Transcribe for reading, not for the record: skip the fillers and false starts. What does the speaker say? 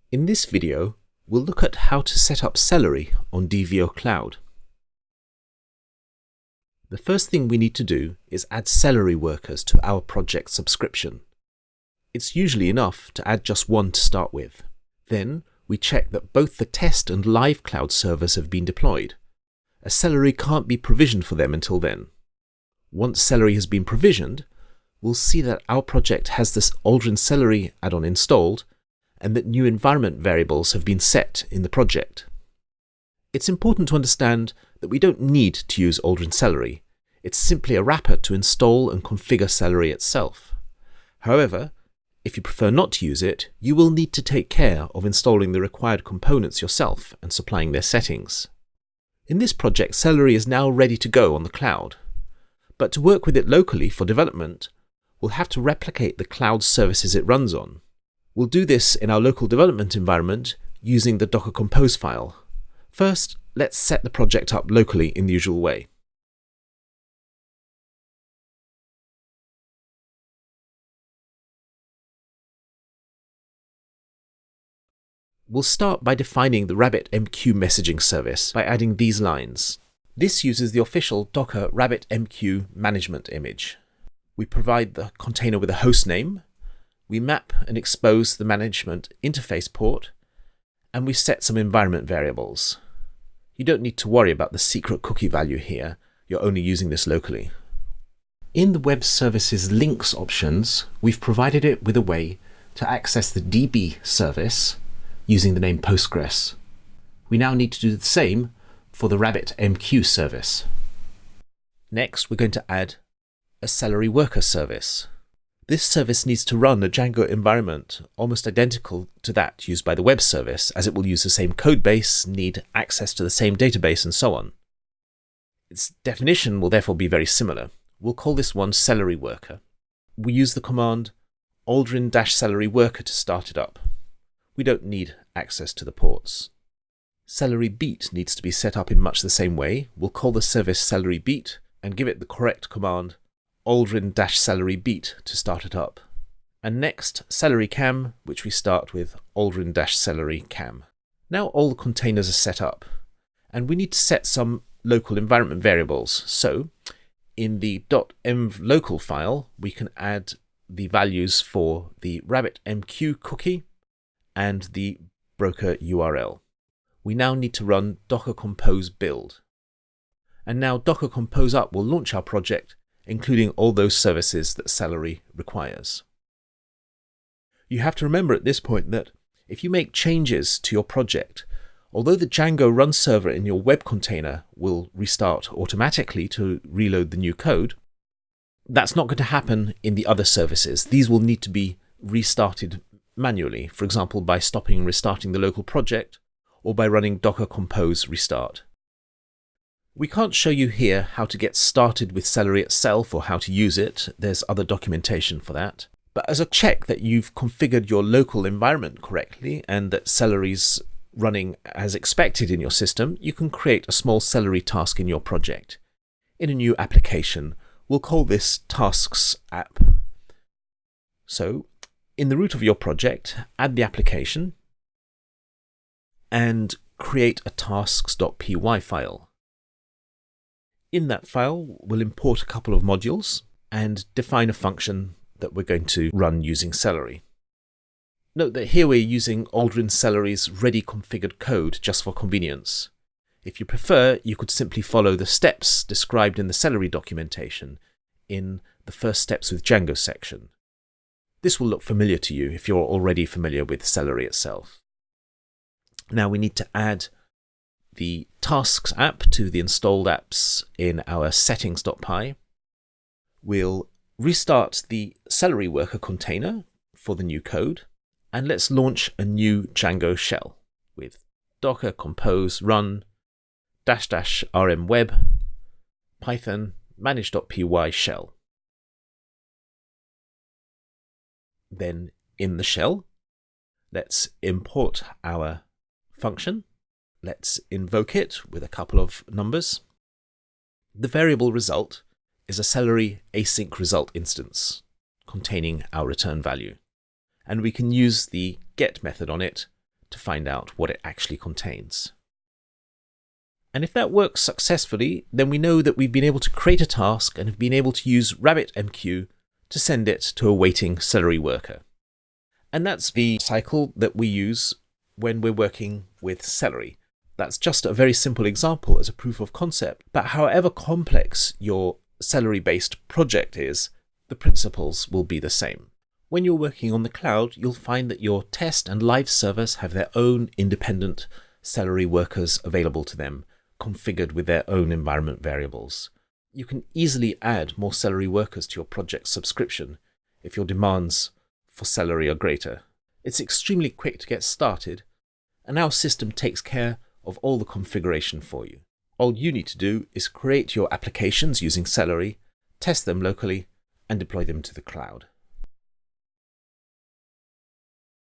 In this video, we'll look at how to set up Celery on Divio Cloud. The first thing we need to do is add Celery workers to our project subscription. It's usually enough to add just one to start with. Then we check that both the test and live cloud servers have been deployed, as Celery can't be provisioned for them until then. Once Celery has been provisioned, we'll see that our project has this Aldrin Celery add-on installed and that new environment variables have been set in the project. It's important to understand that we don't need to use Aldrin Celery. It's simply a wrapper to install and configure Celery itself. However, if you prefer not to use it, you will need to take care of installing the required components yourself and supplying their settings. In this project, Celery is now ready to go on the cloud. But to work with it locally for development, we'll have to replicate the cloud services it runs on. We'll do this in our local development environment using the Docker Compose file. First, let's set the project up locally in the usual way. We'll start by defining the RabbitMQ messaging service by adding these lines. This uses the official Docker RabbitMQ management image. We provide the container with a host name, we map and expose the management interface port, and we set some environment variables. You don't need to worry about the secret cookie value here, you're only using this locally. In the Web Services Links options, we've provided it with a way to access the DB service using the name Postgres. We now need to do the same for the RabbitMQ service. Next, we're going to add a Celery worker service. This service needs to run a Django environment almost identical to that used by the web service, as it will use the same code base, need access to the same database, and so on. Its definition will therefore be very similar. We'll call this one Celery worker. We use the command aldrin-celery worker to start it up. We don't need access to the ports. Celery beat needs to be set up in much the same way. We'll call the service Celery beat and give it the correct command aldrin-celery beat to start it up. And next, Celery cam, which we start with aldrin-celery cam. Now all the containers are set up, and we need to set some local environment variables. So in the .env local file, we can add the values for the RabbitMQ cookie and the broker URL. We now need to run Docker Compose build. And now Docker Compose up will launch our project, including all those services that Celery requires. You have to remember at this point that if you make changes to your project, although the Django run server in your web container will restart automatically to reload the new code, that's not going to happen in the other services. These will need to be restarted manually, for example by stopping and restarting the local project, or by running Docker Compose restart. We can't show you here how to get started with Celery itself or how to use it. There's other documentation for that. But as a check that you've configured your local environment correctly and that Celery's running as expected in your system, you can create a small Celery task in your project. In a new application, we'll call this Tasks app. So, in the root of your project, add the application and create a tasks.py file. In that file, we'll import a couple of modules and define a function that we're going to run using Celery. Note that here we're using Aldrin Celery's ready configured code just for convenience. If you prefer, you could simply follow the steps described in the Celery documentation in the First Steps with Django section. This will look familiar to you if you're already familiar with Celery itself. Now we need to add the Tasks app to the installed apps in our settings.py. We'll restart the Celery worker container for the new code, and let's launch a new Django shell with Docker Compose run --rm web python manage.py shell. Then in the shell, let's import our function. Let's invoke it with a couple of numbers. The variable result is a Celery async result instance containing our return value. And we can use the get method on it to find out what it actually contains. And if that works successfully, then we know that we've been able to create a task and have been able to use RabbitMQ to send it to a waiting Celery worker. And that's the cycle that we use when we're working with Celery. That's just a very simple example as a proof of concept, but however complex your Celery-based project is, the principles will be the same. When you're working on the cloud, you'll find that your test and live servers have their own independent Celery workers available to them, configured with their own environment variables. You can easily add more Celery workers to your project subscription if your demands for Celery are greater. It's extremely quick to get started, and our system takes care of all the configuration for you. All you need to do is create your applications using Celery, test them locally, and deploy them to the cloud.